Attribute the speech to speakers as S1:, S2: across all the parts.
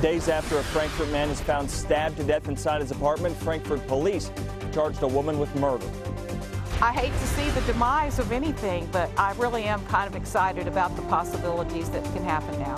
S1: Days after a Frankfort man is found stabbed to death inside his apartment, Frankfort police charged a woman with murder.
S2: I hate to see the demise of anything, but I really am kind of excited about the possibilities that can happen now.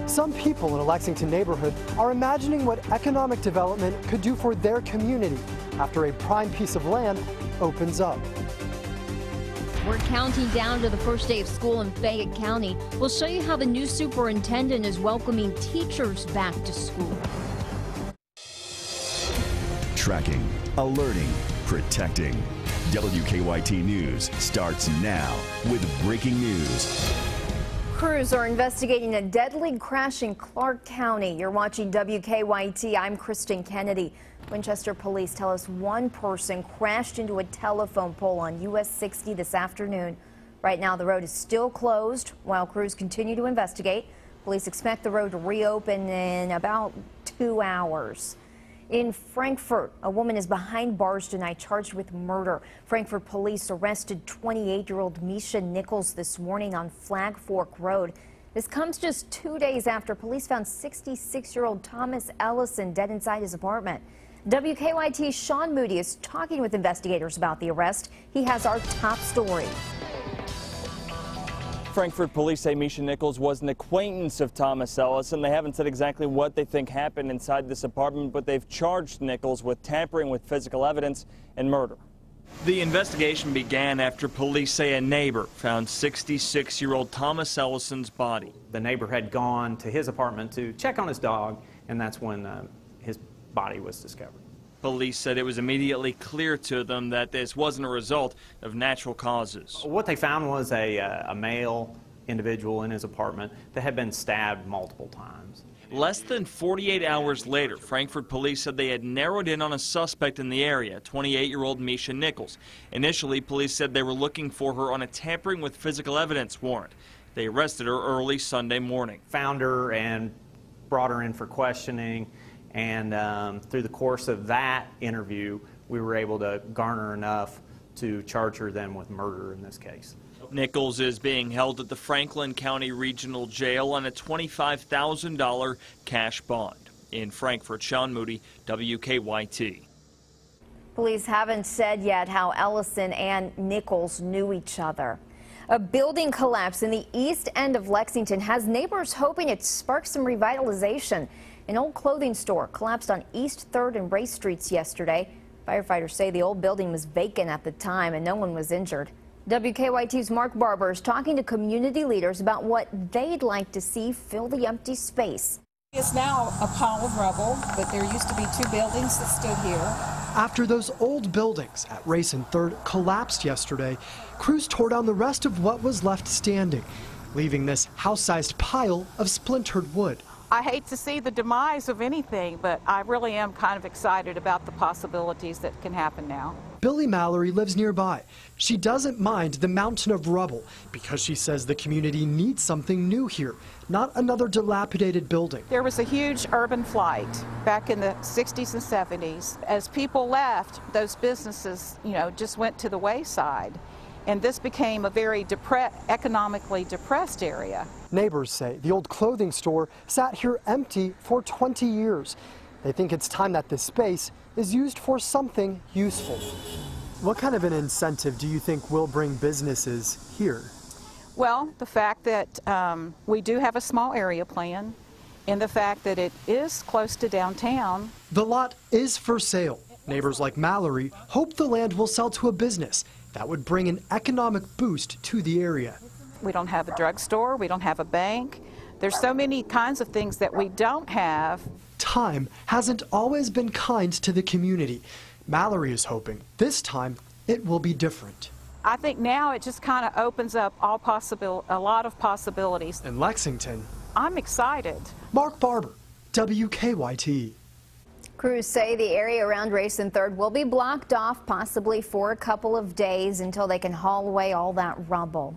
S3: Some people in a Lexington neighborhood are imagining what economic development could do for their community after a prime piece of land opens up.
S4: We're counting down to the first day of school in Fayette County. We'll show you how the new superintendent is welcoming teachers back to school.
S5: Tracking, alerting, protecting. WKYT News starts now with breaking news.
S6: Crews are investigating a deadly crash in Clark County. You're watching WKYT. I'm Kristen Kennedy. Winchester police tell us one person crashed into a telephone pole on US 60 this afternoon. Right now, the road is still closed while crews continue to investigate. Police expect the road to reopen in about 2 hours. In Frankfort, a woman is behind bars tonight charged with murder. Frankfort police arrested 28-year-old Misha Nichols this morning on Flag Fork Road. This comes just 2 days after police found 66-year-old Thomas Ellison dead inside his apartment. WKYT's Sean Moody is talking with investigators about the arrest. He has our top story.
S1: Frankfort police say Misha Nichols was an acquaintance of Thomas Ellison. They haven't said exactly what they think happened inside this apartment, but they've charged Nichols with tampering with physical evidence and murder. The investigation began after police say a neighbor found 66-year-old Thomas Ellison's body.
S7: The neighbor had gone to his apartment to check on his dog, and that's when his body was discovered.
S1: Police said it was immediately clear to them that this wasn't a result of natural causes.
S7: What they found was a male individual in his apartment that had been stabbed multiple times.
S1: Less than 48 hours later, Frankfort police said they had narrowed in on a suspect in the area, 28-year-old Misha Nichols. Initially, police said they were looking for her on a tampering with physical evidence warrant. They arrested her early Sunday morning.
S7: Found her and brought her in for questioning. And through the course of that interview, we were able to garner enough to charge her then with murder in this case.
S1: Nichols is being held at the Franklin County Regional Jail on a $25,000 cash bond. In Frankfort, Sean Moody, WKYT.
S6: Police haven't said yet how Ellison and Nichols knew each other. A building collapse in the east end of Lexington has neighbors hoping it sparks some revitalization. An old clothing store collapsed on East 3rd and Ray Streets yesterday. Firefighters say the old building was vacant at the time and no one was injured. WKYT's Mark Barber is talking to community leaders about what they'd like to see fill the empty space.
S8: It's now a pile of rubble, but there used to be 2 buildings that stood here.
S3: After those old buildings at Race and 3rd collapsed yesterday, crews tore down the rest of what was left standing, leaving this house-sized pile of splintered wood.
S2: I hate to see the demise of anything, but I really am kind of excited about the possibilities that can happen now.
S3: Billy Mallory lives nearby. She doesn't mind the mountain of rubble because she says the community needs something new here, not another dilapidated building.
S2: There was a huge urban flight back in the 60s and 70s. As people left, those businesses, just went to the wayside. And this became a very economically depressed area.
S3: Neighbors say the old clothing store sat here empty for 20 years. They think it's time that this space is used for something useful. What kind of an incentive do you think will bring businesses here?
S2: Well, the fact that we do have a small area plan and the fact that it is close to downtown.
S3: The lot is for sale. Neighbors like Mallory hope the land will sell to a business that would bring an economic boost to the area.
S2: We don't have a drugstore, we don't have a bank. There's so many kinds of things that we don't have.
S3: Time hasn't always been kind to the community. Mallory is hoping this time it will be different.
S2: I think now it just kind of opens up a lot of possibilities.
S3: In Lexington,
S2: I'm excited.
S3: Mark Barber, WKYT.
S6: Crews say the area around Race and 3rd will be blocked off possibly for a couple of days until they can haul away all that rubble.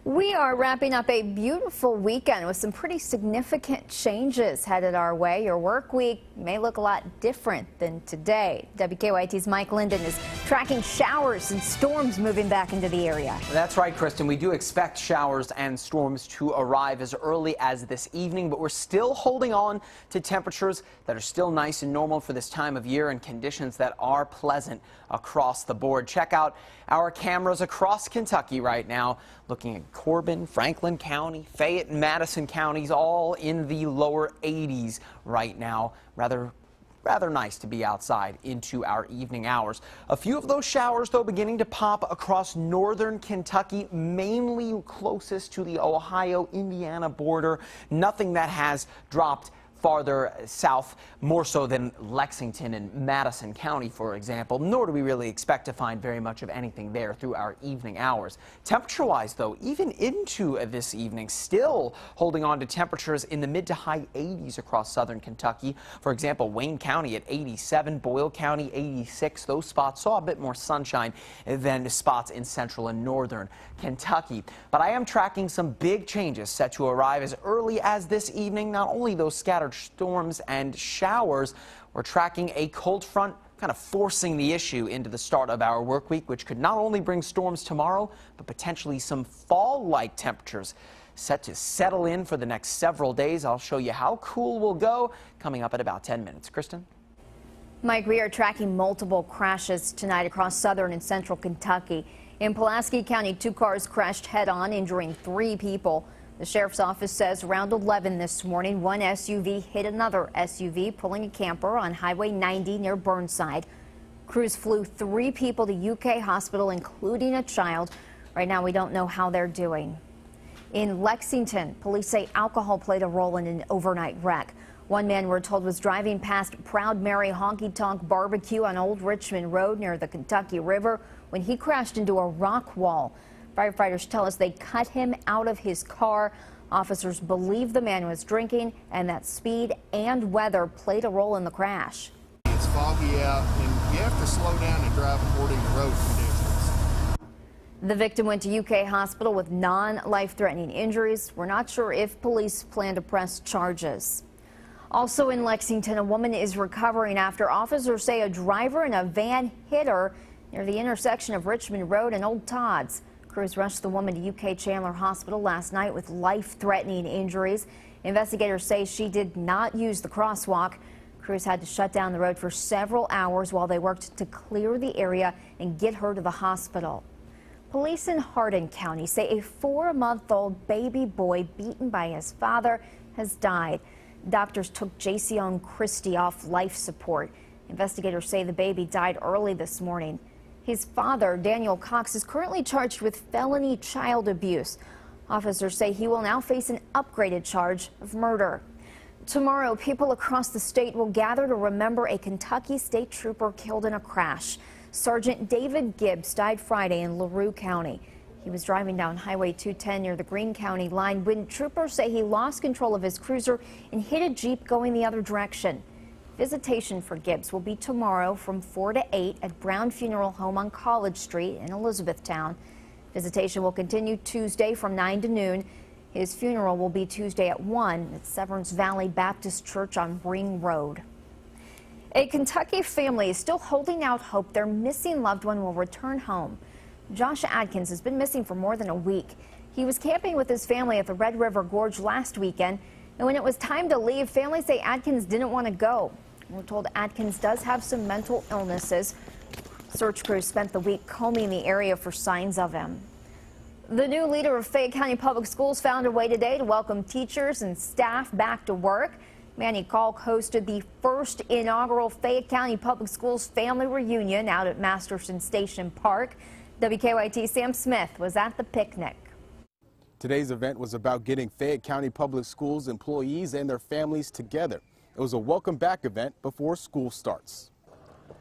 S6: We are wrapping up a beautiful weekend with some pretty significant changes headed our way. Your work week may look a lot different than today. WKYT's Mike Linden is tracking showers and storms moving back into the area.
S9: That's right, Kristen. We do expect showers and storms to arrive as early as this evening, but we're still holding on to temperatures that are still nice and normal for this time of year and conditions that are pleasant across the board. Check out our cameras across Kentucky right now, looking at Corbin, Franklin County, Fayette, and Madison counties, all in the lower 80s right now. Rather nice to be outside into our evening hours. A few of those showers, though, beginning to pop across northern Kentucky, mainly closest to the Ohio-Indiana border. Nothing that has dropped farther south, more so than Lexington and Madison County, for example, nor do we really expect to find very much of anything there through our evening hours. Temperature-wise, though, even into this evening, still holding on to temperatures in the mid to high 80s across southern Kentucky. For example, Wayne County at 87, Boyle County 86. Those spots saw a bit more sunshine than spots in central and northern Kentucky. But I am tracking some big changes set to arrive as early as this evening. Not only those scattered storms and showers, we're tracking a cold front kind of forcing the issue into the start of our work week, which could not only bring storms tomorrow, but potentially some fall-like temperatures set to settle in for the next several days. I'll show you how cool we'll go coming up at about 10 minutes. Kristen?
S6: Mike, we are tracking multiple crashes tonight across southern and central Kentucky. In Pulaski County, 2 cars crashed head-on, injuring 3 people. The sheriff's office says around 11 this morning, one SUV hit another SUV, pulling a camper on Highway 90 near Burnside. Crews flew 3 people to UK hospital, including a child. Right now, we don't know how they're doing. In Lexington, police say alcohol played a role in an overnight wreck. One man, we're told, was driving past Proud Mary Honky Tonk Barbecue on Old Richmond Road near the Kentucky River when he crashed into a rock wall. Firefighters tell us they cut him out of his car. Officers believe the man was drinking and that speed and weather played a role in the crash.
S10: It's foggy out and you have to slow down and drive according to road conditions.
S6: The victim went to UK hospital with non-life-threatening injuries. We're not sure if police plan to press charges. Also in Lexington, a woman is recovering after officers say a driver in a van hit her near the intersection of Richmond Road and Old Todd's. Crews rushed the woman to UK Chandler Hospital last night with life-threatening injuries. Investigators say she did not use the crosswalk. Crews had to shut down the road for several hours while they worked to clear the area and get her to the hospital. Police in Hardin County say a 4-month-old baby boy beaten by his father has died. Doctors took Jason Christie off life support. Investigators say the baby died early this morning. His father, Daniel Cox, is currently charged with felony child abuse. Officers say he will now face an upgraded charge of murder. Tomorrow, people across the state will gather to remember a Kentucky state trooper killed in a crash. Sergeant David Gibbs died Friday in LaRue County. He was driving down Highway 210 near the Greene County line when troopers say he lost control of his cruiser and hit a Jeep going the other direction. Visitation for Gibbs will be tomorrow from 4 to 8 at Brown Funeral Home on College Street in Elizabethtown. Visitation will continue Tuesday from 9 to noon. His funeral will be Tuesday at 1 at Severance Valley Baptist Church on Ring Road. A Kentucky family is still holding out hope their missing loved one will return home. Josh Adkins has been missing for more than a week. He was camping with his family at the Red River Gorge last weekend, and when it was time to leave, families say Adkins didn't want to go. We're told Adkins does have some mental illnesses. Search crews spent the week combing the area for signs of him. The new leader of Fayette County Public Schools found a way today to welcome teachers and staff back to work. Manny Kalk hosted the first inaugural Fayette County Public Schools family reunion out at Masterson Station Park. WKYT Sam Smith was at the picnic.
S11: Today's event was about getting Fayette County Public Schools employees and their families together. It was a welcome back event before school starts.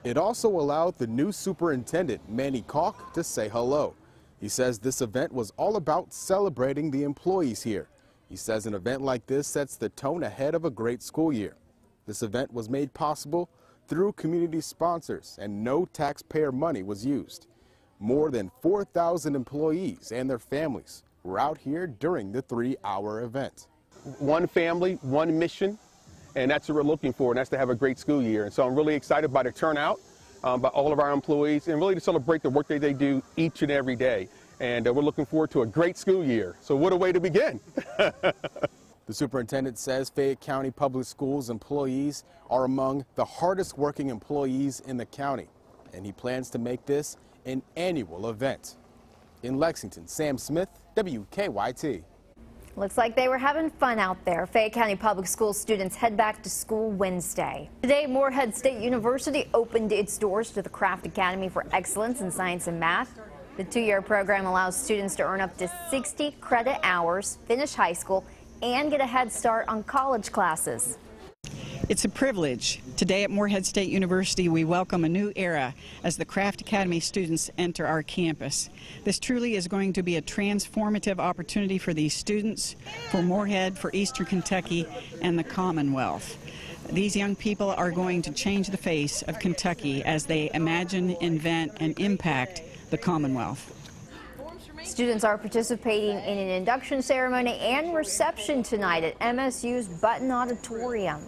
S11: It also allowed the new superintendent, Manny Kalk, to say hello. He says this event was all about celebrating the employees here. He says an event like this sets the tone ahead of a great school year. This event was made possible through community sponsors and no taxpayer money was used. More than 4,000 employees and their families were out here during the 3-hour event.
S12: One family, one mission, and that's what we're looking for, and that's to have a great school year. And so I'm really excited by the turnout by all of our employees, and really to celebrate the work that they do each and every day. And we're looking forward to a great school year. So what a way to begin.
S11: The superintendent says Fayette County Public Schools employees are among the hardest working employees in the county, and he plans to make this an annual event. In Lexington, Sam Smith, WKYT.
S6: Looks like they were having fun out there. Fayette County Public Schools students head back to school Wednesday. Today, Morehead State University opened its doors to the Craft Academy for Excellence in Science and Math. The 2-year program allows students to earn up to 60 credit hours, finish high school, and get a head start on college classes.
S13: It's a privilege. Today at Morehead State University, we welcome a new era as the Craft Academy students enter our campus. This truly is going to be a transformative opportunity for these students, for Morehead, for Eastern Kentucky, and the Commonwealth. These young people are going to change the face of Kentucky as they imagine, invent, and impact the Commonwealth.
S6: Students are participating in an induction ceremony and reception tonight at MSU's Button Auditorium.